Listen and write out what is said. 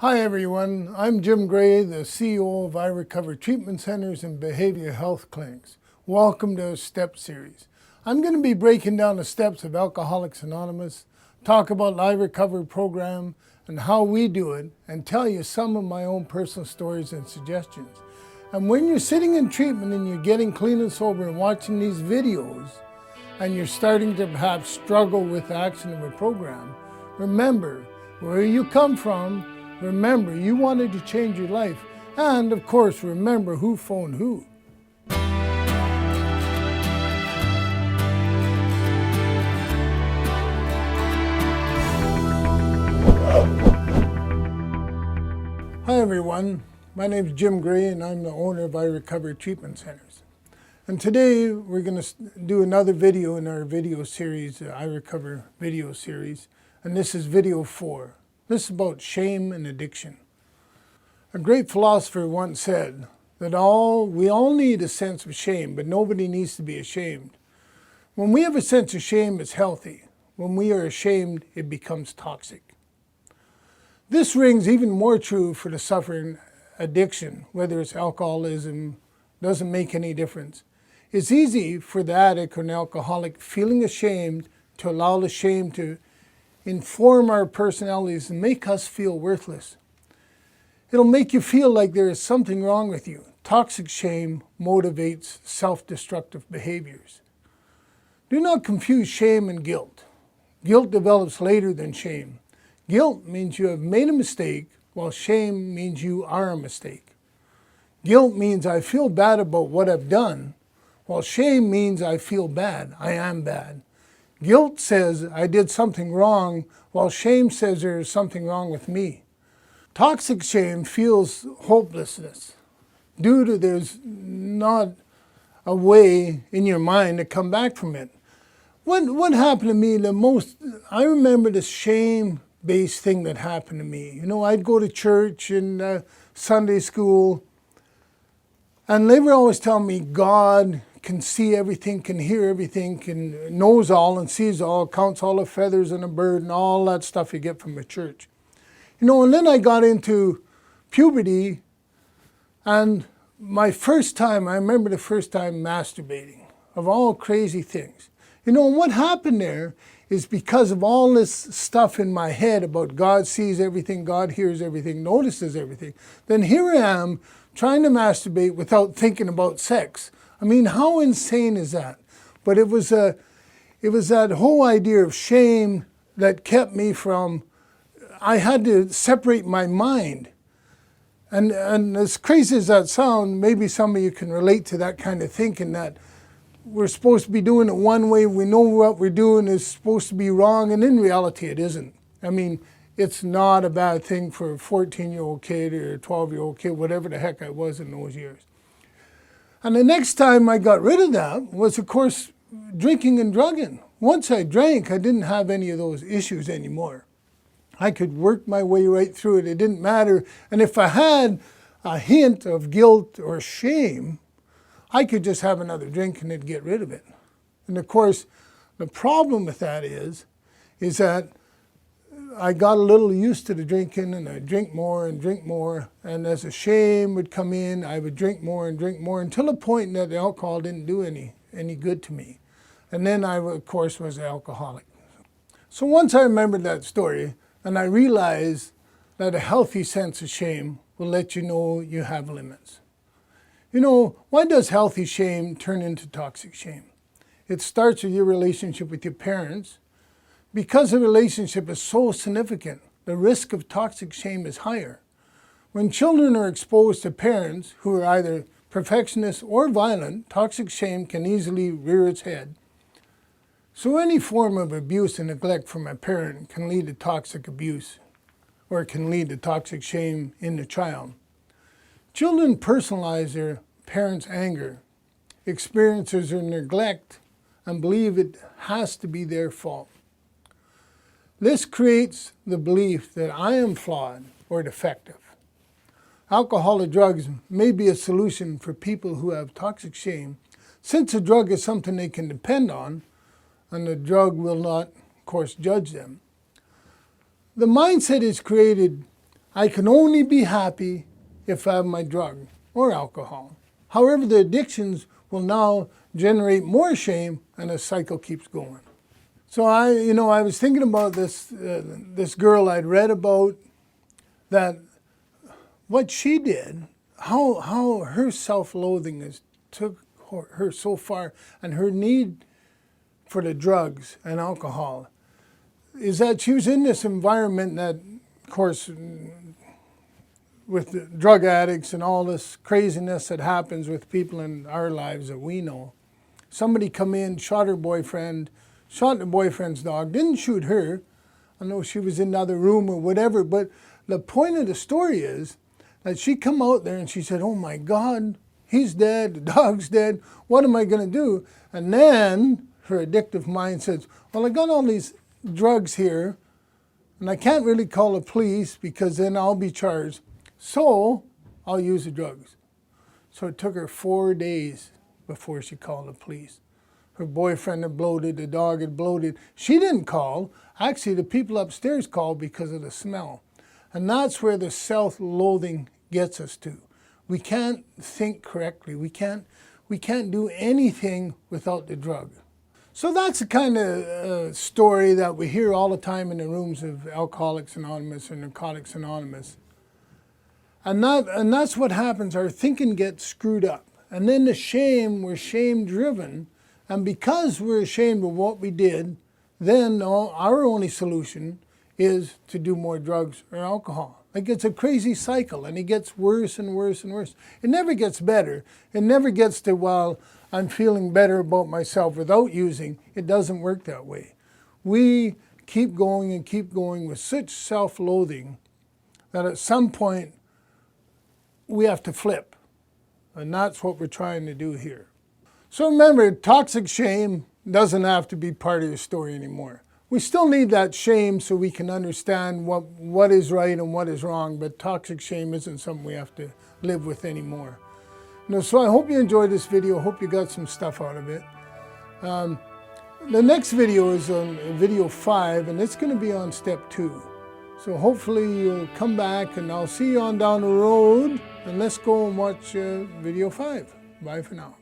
Hi everyone, I'm Jim Gray, the CEO of iRecover Treatment Centers and Behavioral Health Clinics. Welcome to a STEP series. I'm going to be breaking down the steps of Alcoholics Anonymous, talk about the iRecover program and how we do it, and tell you some of my own personal stories and suggestions. And when you're sitting in treatment and you're getting clean and sober and watching these videos, and you're starting to perhaps struggle with the action of a program, remember where you come from. Remember, you wanted to change your life. And of course, remember who phoned who. Hi everyone, my name is Jim Gray and I'm the owner of iRecover Treatment Centers. And today we're going to do another video in our video series, the iRecover video series. And this is video 4. This is about shame and addiction. A great philosopher once said that we all need a sense of shame, but nobody needs to be ashamed. When we have a sense of shame, it's healthy. When we are ashamed, it becomes toxic. This rings even more true for the suffering addiction, whether it's alcoholism, doesn't make any difference. It's easy for the addict or an alcoholic feeling ashamed to allow the shame to inform our personalities and make us feel worthless. It'll make you feel like there is something wrong with you. Toxic shame motivates self-destructive behaviors. Do not confuse shame and guilt. Guilt develops later than shame. Guilt means you have made a mistake, while shame means you are a mistake. Guilt means I feel bad about what I've done, while shame means I feel bad, I am bad. Guilt says I did something wrong, while shame says there is something wrong with me. Toxic shame feels hopelessness due to there's not a way in your mind to come back from it. What happened to me the most, I remember the shame-based thing that happened to me. You know, I'd go to church and Sunday school, and they were always telling me God can see everything, can hear everything, knows all and sees all, counts all the feathers in a bird and all that stuff you get from a church. You know, and then I got into puberty, and my first time, I remember the first time masturbating, of all crazy things. You know, and what happened there is because of all this stuff in my head about God sees everything, God hears everything, notices everything, then here I am trying to masturbate without thinking about sex. I mean, how insane is that? But it was that whole idea of shame that kept me from, I had to separate my mind. And as crazy as that sounds, maybe some of you can relate to that kind of thinking, that we're supposed to be doing it one way, we know what we're doing is supposed to be wrong, and in reality it isn't. I mean, it's not a bad thing for a 14-year-old kid or a 12-year-old kid, whatever the heck I was in those years. And the next time I got rid of that was, of course, drinking and drugging. Once I drank, I didn't have any of those issues anymore. I could work my way right through it. It didn't matter. And if I had a hint of guilt or shame, I could just have another drink and it'd get rid of it. And of course, the problem with that is that I got a little used to the drinking, and I'd drink more, and as the shame would come in, I would drink more until the point that the alcohol didn't do any good to me. And then I, of course, was an alcoholic. So once I remembered that story, and I realized that a healthy sense of shame will let you know you have limits. You know, why does healthy shame turn into toxic shame? It starts with your relationship with your parents. Because the relationship is so significant, the risk of toxic shame is higher. When children are exposed to parents who are either perfectionists or violent, toxic shame can easily rear its head. So any form of abuse and neglect from a parent can lead to toxic abuse, or it can lead to toxic shame in the child. Children personalize their parents' anger, experiences their neglect, and believe it has to be their fault. This creates the belief that I am flawed or defective. Alcohol or drugs may be a solution for people who have toxic shame, since a drug is something they can depend on, and the drug will not, of course, judge them. The mindset is created I can only be happy if I have my drug or alcohol. However, the addictions will now generate more shame, and the cycle keeps going. So I was thinking about this girl I'd read about, that what she did, how her self-loathing took her so far, and her need for the drugs and alcohol, is that she was in this environment that, of course, with the drug addicts and all this craziness that happens with people in our lives that we know. Somebody come in, shot her boyfriend, shot the boyfriend's dog, didn't shoot her. I know she was in the other room or whatever, but the point of the story is that she come out there and she said, oh my God, he's dead, the dog's dead, what am I gonna do? And then her addictive mind says, well, I got all these drugs here, and I can't really call the police because then I'll be charged. So I'll use the drugs. So it took her 4 days before she called the police. Her boyfriend had bloated, the dog had bloated. She didn't call. Actually, the people upstairs called because of the smell. And that's where the self-loathing gets us to. We can't think correctly. We can't do anything without the drug. So that's the kind of story that we hear all the time in the rooms of Alcoholics Anonymous or Narcotics Anonymous. And that's what happens. Our thinking gets screwed up. And then the shame, we're shame-driven. And because we're ashamed of what we did, then our only solution is to do more drugs or alcohol. Like, it's a crazy cycle, and it gets worse and worse and worse. It never gets better. It never gets to, well, I'm feeling better about myself without using. It doesn't work that way. We keep going and keep going with such self-loathing that at some point we have to flip. And that's what we're trying to do here. So remember, toxic shame doesn't have to be part of your story anymore. We still need that shame so we can understand what is right and what is wrong, but toxic shame isn't something we have to live with anymore. So I hope you enjoyed this video. I hope you got some stuff out of it. The next video is on video 5, and it's going to be on step 2. So hopefully you'll come back, and I'll see you on down the road, and let's go and watch video 5. Bye for now.